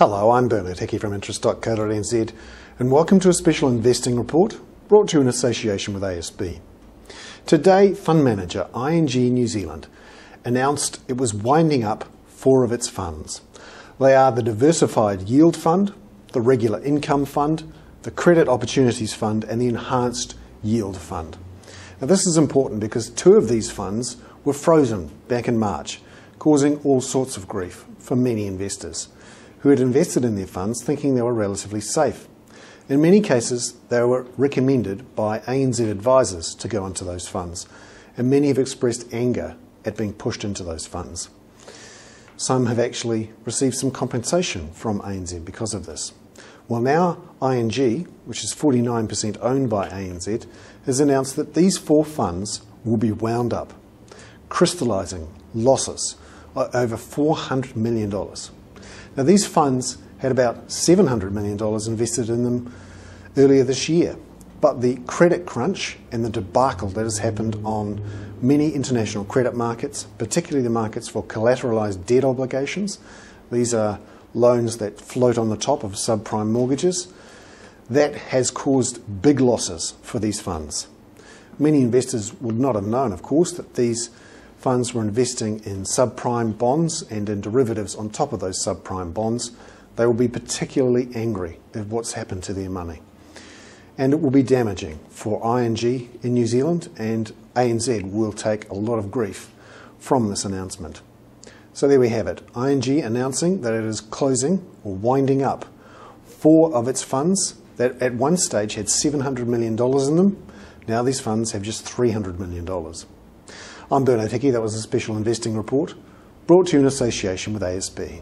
Hello, I'm Bernard Hickey from interest.co.nz and welcome to a special investing report brought to you in association with ASB. Today, fund manager ING New Zealand announced it was winding up 4 of its funds. They are the Diversified Yield Fund, the Regular Income Fund, the Credit Opportunities Fund and the Enhanced Yield Fund. Now this is important because 2 of these funds were frozen back in March, causing all sorts of grief for many investors who had invested in their funds thinking they were relatively safe. In many cases, they were recommended by ANZ advisors to go into those funds, and many have expressed anger at being pushed into those funds. Some have actually received some compensation from ANZ because of this. Well, now ING, which is 49% owned by ANZ, has announced that these 4 funds will be wound up, crystallising losses of over $400 million. Now, these funds had about $700 million invested in them earlier this year, but the credit crunch and the debacle that has happened on many international credit markets, particularly the markets for collateralized debt obligations, these are loans that float on the top of subprime mortgages, that has caused big losses for these funds. Many investors would not have known, of course, that these funds were investing in subprime bonds and in derivatives on top of those subprime bonds. They will be particularly angry at what's happened to their money. And it will be damaging for ING in New Zealand, and ANZ will take a lot of grief from this announcement. So there we have it. ING announcing that it is closing or winding up 4 of its funds that at one stage had $700 million in them. Now these funds have just $300 million. I'm Bernard Hickey. That was a special investing report brought to you in association with ASB.